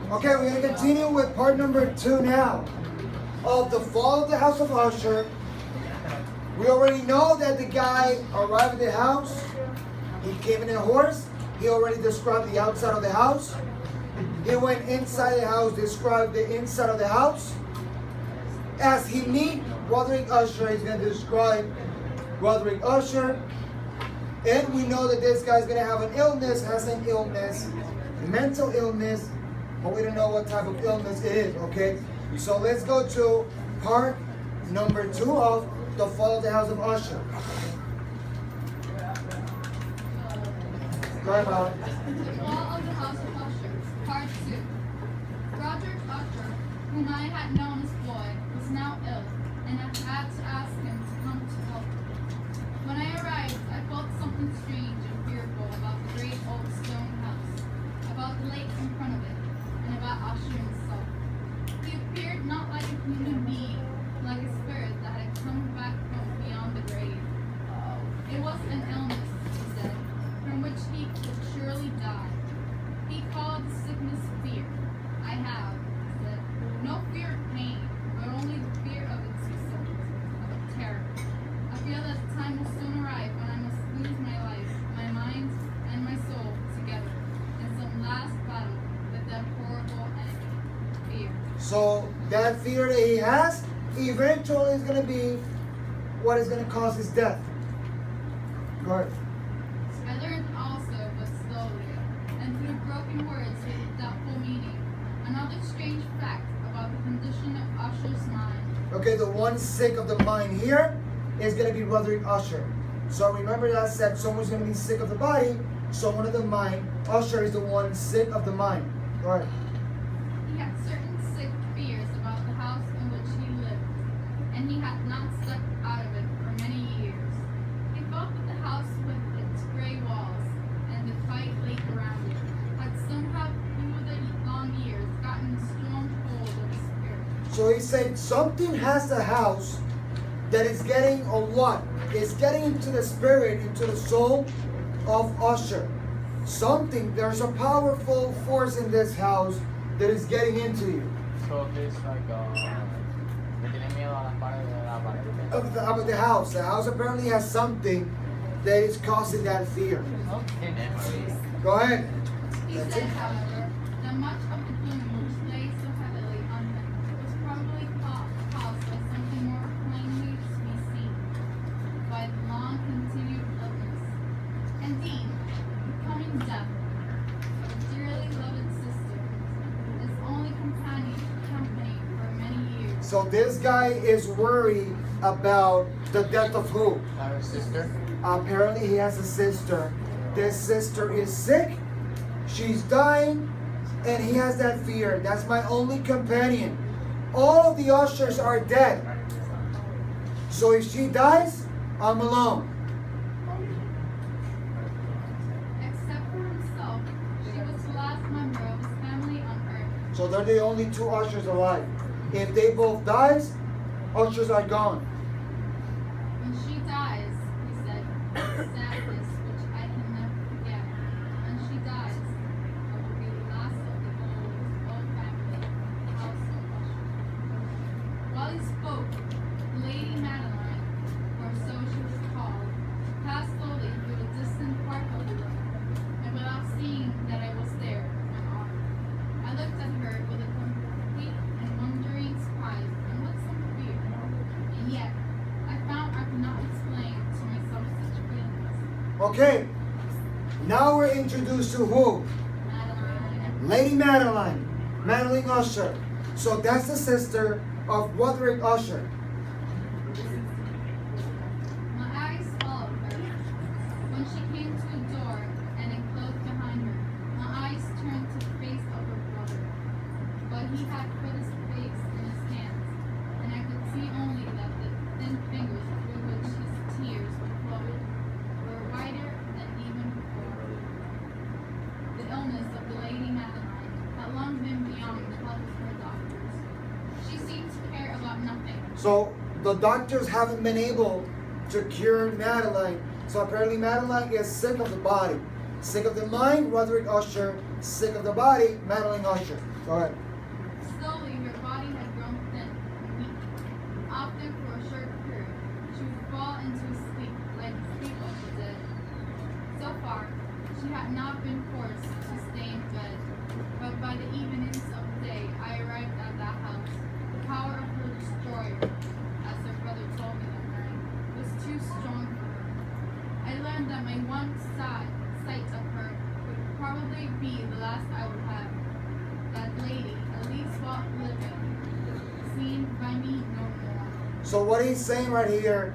Okay, we're going to continue with part number 2 now of the fall of the house of Usher. We already know that the guy arrived at the house. He came in a horse. He already described the outside of the house. He went inside the house, described the inside of the house. As he meet Roderick Usher, he's going to describe Roderick Usher. And we know that this guy's going to have an illness, has an illness, mental illness, but we don't know what type of illness it is, okay? So let's go to part number 2 of the fall of the house of Usher. Go ahead, Molly. The fall of the house of Usher, part 2. Roderick Usher, whom I had known as boy, was now ill, and I had to ask him to come to help me. When I arrived, I felt something strange and fearful about the great old stone house, about the lake in front of it, and about Usher himself. He appeared not like a human being, like a spirit that had come back from beyond the grave. It was an illness, he said, from which he could surely die. He called the sickness fear. I have, he said, no fear of pain, but only the fear of its symptoms, of terror. I feel that the time will soon arrive when I must lose my life, my mind, and my soul together in some last battle with that horrible enemy, fear. So that fear that he has, eventually is going to be what is going to cause his death. Go ahead. I learned also, but slowly, and through broken words with doubtful meaning, another strange fact about the condition of Usher's mind. Okay, the one sick of the mind here is going to be Roderick Usher. So remember that I said someone's going to be sick of the body, someone of the mind. Usher is the one sick of the mind. Go ahead. He had certain sick fears about the house in which he lived, and he had not stepped out of it for many years. He felt that the house with its gray walls and the tight lake around it had somehow through the long years gotten a strong hold of his spirit. So he said something has the house that is getting, or what? Is getting into the spirit, into the soul of Usher. Something, there's a powerful force in this house that is getting into you. So it's like, le tiene miedo a las paredes de la pared. Of the house. The house apparently has something that is causing that fear. Go ahead. He That's said, it. however, that much of the gloom which lay so heavily on him was probably caused by something more plainly to be seen, by the long continued illness. Indeed, the coming death of a dearly loved sister, his only company for many years. So this guy is worried about the death of who? Her sister. Apparently he has a sister. This sister is sick. She's dying. And he has that fear. That's my only companion. All of the ushers are dead. So if she dies, I'm alone. Except for himself, she was the last member of his family on earth. So they're the only 2 ushers alive. If they both dies, ushers are gone. When she dies, he said, with sadness which I can never forget. When she dies, I will be the last of the old family, the house of Usher. While he spoke, Lady Madeline, or so she was called, passed slowly through a distant part of the room, and without seeing that I was there, went on. I looked at her with a complete and wondering surprise and with some fear, and yet I found I could not explain to myself such feelings. Okay. Now we're introduced to who? Madeline, Lady Madeline. Madeline Usher. So that's the sister of Roderick Usher. my eyes followed her. When she came to a door and it closed behind her, my eyes turned to the face of her brother. But he had put his face in his hands, and I could see only that the thin fingers through which his tears were flowing were whiter than even before. The illness of the Lady Madeline had long been beyond the help of her doctors. She seemed to care about nothing. So the doctors haven't been able to cure Madeline. So apparently Madeline is sick of the body. Sick of the mind, Roderick Usher. Sick of the body, Madeline Usher. Go ahead. Slowly, her body had grown thin and weak. Often, for a short period, she would fall into sleep like the sleep of the dead. So far, she had not been forced to stay in bed, but by the evenings of the day I arrived at that house, the power of her destroyer, as her brother told me that night, was too strong for her. I learned that my one sight of her would probably be the last I would have. That lady, at least while living, seen by me no more. So what he's saying right here,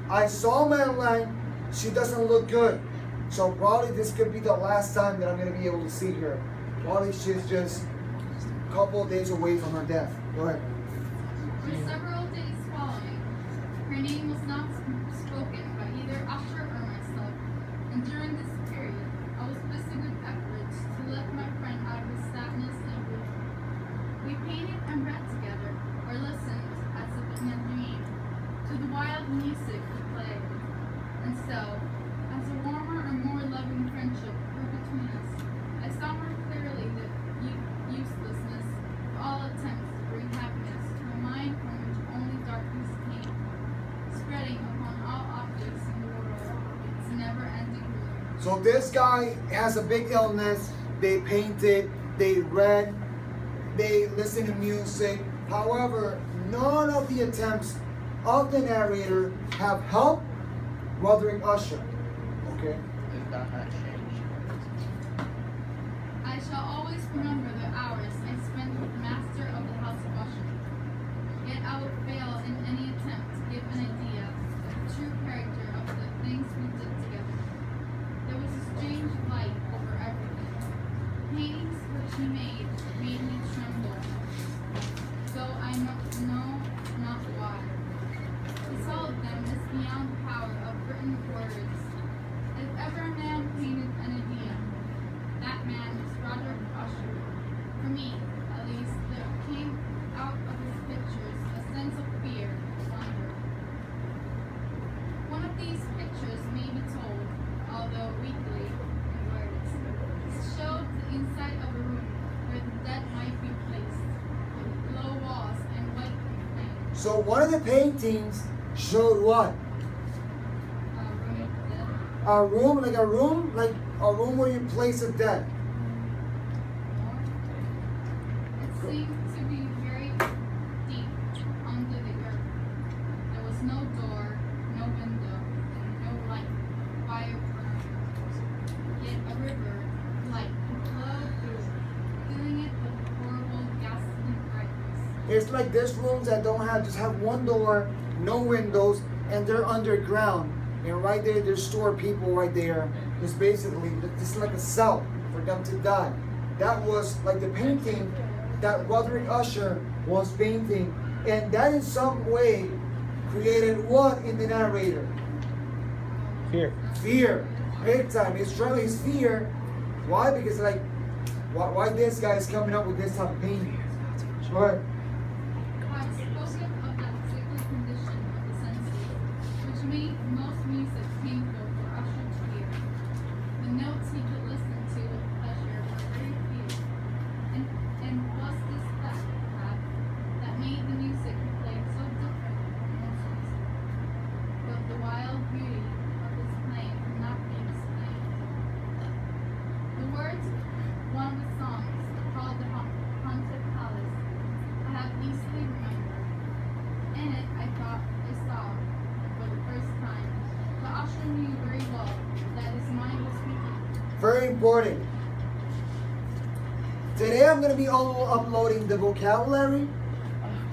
I saw Madeline, she doesn't look good. So probably this could be the last time that I'm going to be able to see her. Probably she's just a couple of days away from her death. Go ahead. For several days following, her name was not spoken by either Usher or myself, and during this period, I was busy with efforts to lift my friend out of his sadness and grief. We painted and read together, or listened, as if in a dream, to the wild music he played. And so, as a warmer and more loving friendship grew between us, I saw more clearly the uselessness of all attempts to bring happiness to a mind from which only darkness came, spreading upon all objects in the world its never-ending gloom. So this guy has a big illness. They painted, they read, they listened to music. However, none of the attempts of the narrator have helped Roderick Usher. Okay? Is that not change? I shall always remember the hours I spent with the master of the house of Usher. Yet I would fail in any attempt to give an idea of the true character of the things we did together. There was a strange light over everything. Paintings which he made me tremble, though I know not why. The soul of them is beyond the power of written words. If ever a man painted an idea, that man was Roderick Usher. For me, at least, there came out of his pictures a sense of fear and wonder. One of these pictures may be told, although weakly, in words. It showed the inside of a room where the dead might be placed, with low walls and white flames. So one of the paintings showed what? Room of the dead. A room where you place a dead. It seemed to be very deep under the earth. There was no door, no window, and no light. Fire burned. Yet a river of light flowed through, filling it with horrible, ghastly brightness. It's like there's rooms that just have one door, no windows, and they're underground. And right there, there's stored people right there. It's basically, this is like a cell for them to die. That was like the painting that Roderick Usher was painting. And that in some way created what in the narrator? Fear. Fear. Big time. It's struggling his fear. Why? Because like, why this guy is coming up with this type of painting? Right. I've spoken of that sickly condition of the senses, which made most music painful for Usher to hear. The notes he could listen to with pleasure were very few, and was this fact, perhaps, that made the music he played so different from most music. But the wild beauty of his playing cannot be explained. The words of one of the songs, called the Haunted Palace, I have easily remembered. In it, I thought I saw, for the first time, the Usher knew very well that his mind was speaking. Very important. Today I'm going to be uploading the vocabulary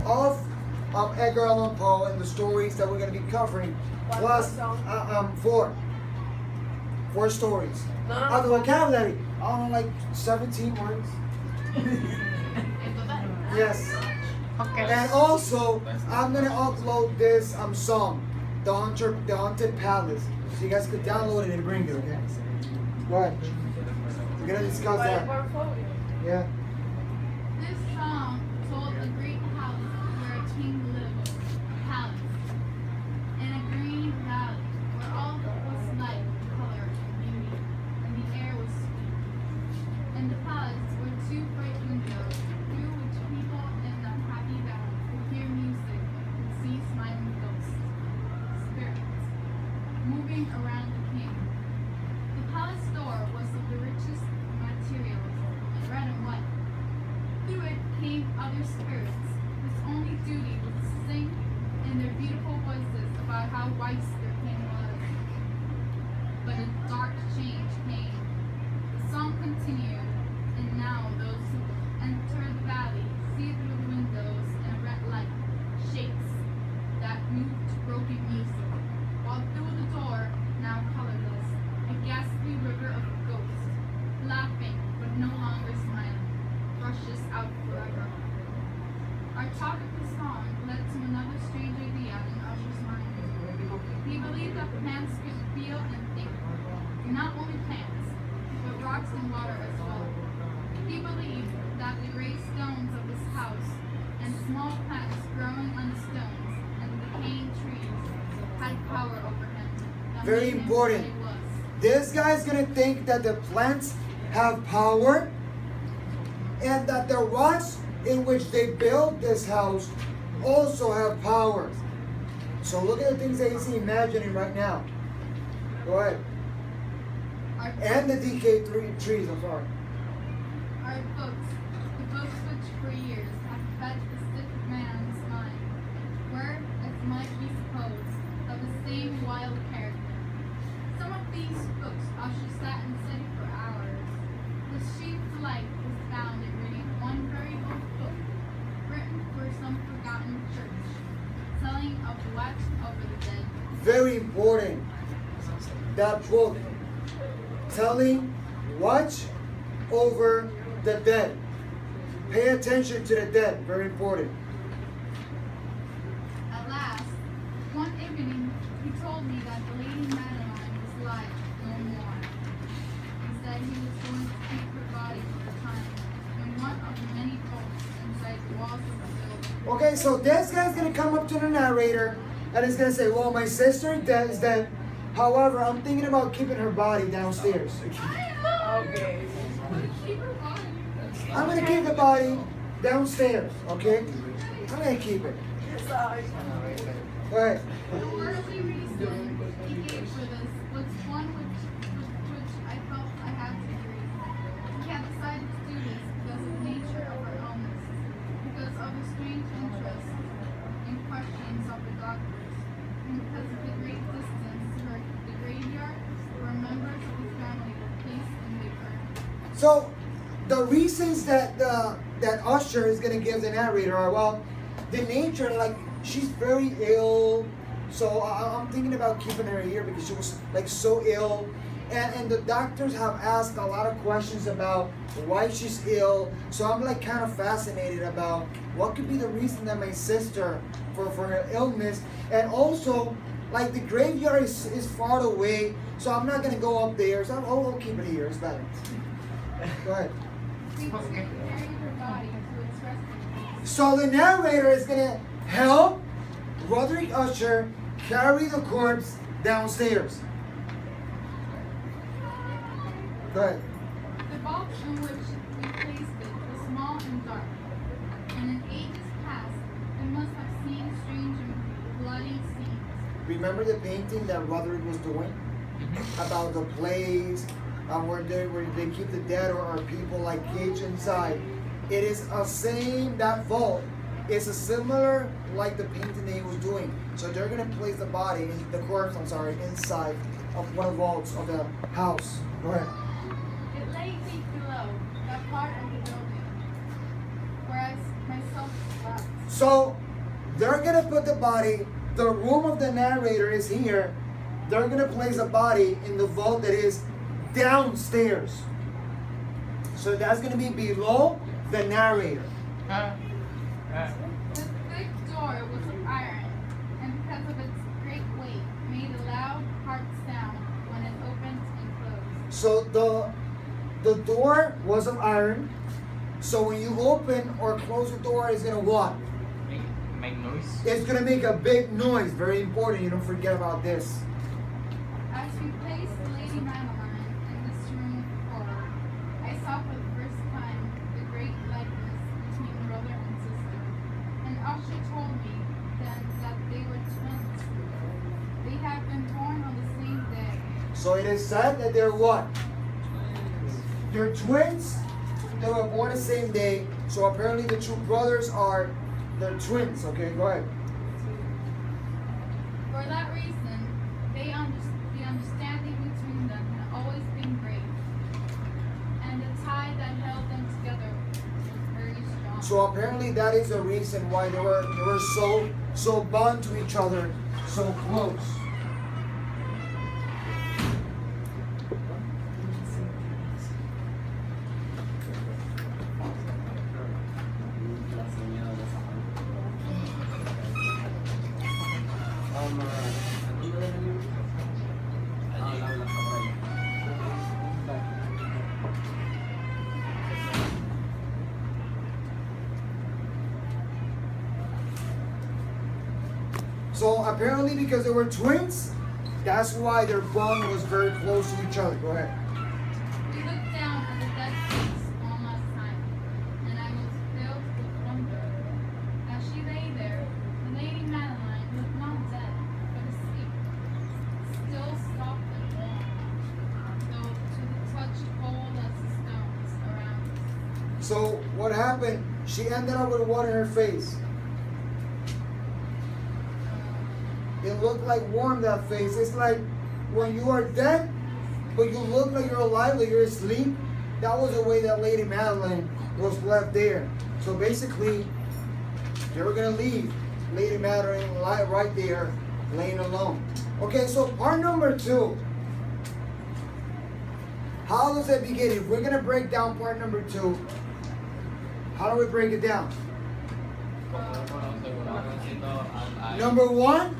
of Edgar Allan Poe and the stories that we're going to be covering. Plus, four stories. No. The vocabulary, I don't know, like 17 words. Yes. Okay. And also, I'm going to upload this song, The Haunted Palace. So you guys could download it and bring it, okay? Go ahead. We're going to discuss By a that. portfolio. Yeah. This song told a great house where a king lived, a palace, in a green valley where all was light, color, and beauty. their spirits, whose only duty was to sing in their beautiful voices about how wise their king was. But a dark change came. The song continued, and now those who enter the valley see through the windows and a red light shakes that moved to broken music, while through the door, now colorless, a ghastly river of ghosts, laughing but no longer smiling, rushes out forever. Our talk of the song led to another strange idea in Usher's mind. He believed that plants could feel and think. Not only plants, but rocks and water as well. He believed that the gray stones of his house and small plants growing on the stones and the decaying trees had power over him. that Very made him important. what he was. This guy's gonna think that the plants have power and that the rocks in which they built this house also have power. So look at the things that he's imagining right now. Go ahead. Our And the decayed trees, I'm sorry. Our books, the books which for years have fed the sick man's mind, were, as might be supposed, of the same wild character. Some of these books Usher sat and studied for hours. His chief delight was found in reading one very old book, written for some forgotten church, telling of the watch over the dead. Very important. That book telling watch over the dead. Pay attention to the dead. Very important. At last, one evening, he told me that the Lady Madeline was alive no more. He said he was going to keep her body for the time in one of the many vaults inside the walls of the building. Okay, so this guy's gonna come up to the narrator and he's gonna say, well, my sister is dead. However, I'm thinking about keeping her body downstairs. Okay. Keep her body. I'm gonna keep the body downstairs, okay? I'm gonna keep it. Go ahead. The worldly reason he gave for this was one which I felt I had to agree. He had decided to do this because of the nature of her illness, because of the strange interest in questions of the doctors, and because of the great distance to the graveyard where members of his family were placed in the earth. So, the reasons that that Usher is gonna give the narrator are, well, the nature, like, she's very ill, so I'm thinking about keeping her here because she was like so ill, and the doctors have asked a lot of questions about why she's ill. So I'm like kind of fascinated about what could be the reason that my sister for her illness, and also like the graveyard is far away, so I'm not gonna go up there. So I'll keep it here. It's better. Go ahead. He was going to carry her body to its resting place. So the narrator is gonna help Roderick Usher carry the corpse downstairs. Go ahead. The vault in which we placed it was small and dark, and in ages past it must have seen strange and bloody scenes. Remember the painting that Roderick was doing about the place where they keep the dead or people like caged inside. It is a same, that vault is a similar like the painting that he was doing. So they're gonna place the body, the corpse, I'm sorry, inside of one of the vaults of the house. Go ahead. It lay deep below that part of the building, whereas myself slept. So they're gonna put the body, the room of the narrator is here. They're gonna place a body in the vault that is downstairs. So that's gonna be below the narrator. The thick door was of iron, and because of its great weight, made a loud, hard sound when it opened and closed. So the door was of iron. So when you open or close the door, it's gonna what? Make noise. It's gonna make a big noise. Very important. You don't forget about this. As we placed the Lady Madeline in this room of horror, I saw for the first time the great likeness between brother and sister. And Usher told me then that they were twins. They had been born on the same day. So it is said that they're what? They're twins. they were born the same day. So apparently the two brothers are they're twins. Okay, go ahead. For that reason, the understanding between them had always been great, and the tie that held them together was very strong. So apparently that is the reason why they were so bound to each other, so close. So apparently because they were twins, that's why their bond was very close to each other. Go ahead. We looked down at the dead face one last time, and I was filled with wonder. As she lay there, the Lady Madeline was not dead, but asleep, still soft and warm, though to the touch cold as the stones around us. So what happened? She ended up with water in her face. It looked like warm, that face. It's like when you are dead, but you look like you're alive, like you're asleep. That was the way that Lady Madeline was left there. So basically, they were gonna leave Lady Madeline right there, laying alone. Okay, so part number 2. How does it begin? If we're gonna break down part number 2, how do we break it down? Number 1.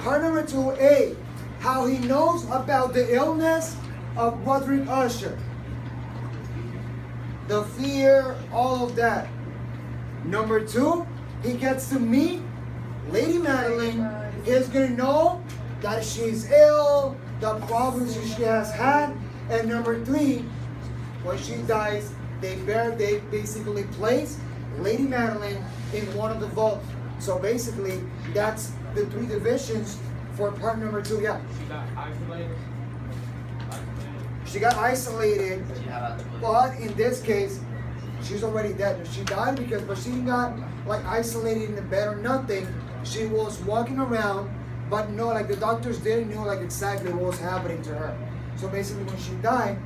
Part number 2A, how he knows about the illness of Roderick Usher. The fear, all of that. Number 2, he gets to meet Lady Madeline. He's going to know that she's ill, the problems she has had. And number 3, when she dies, they basically place Lady Madeline in one of the vaults. So basically, that's the 3 divisions for part number 2. Yeah. She got isolated, but in this case, she's already dead. She died but she got like isolated in the bed or nothing. She was walking around, but no, like the doctors didn't know like exactly what was happening to her. So basically, when she died,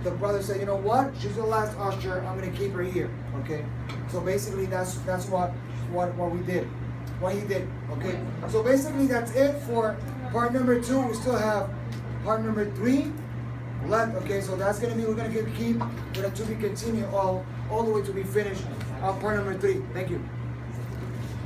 the brother said, you know what? She's the last Usher. I'm gonna keep her here. Okay. So basically, that's what we did. What he did. Okay. So basically, that's it for part number 2. We still have part number 3 left. Okay. So that's gonna be we're gonna keep with a to be continued all the way to be finished. Part number 3. Thank you.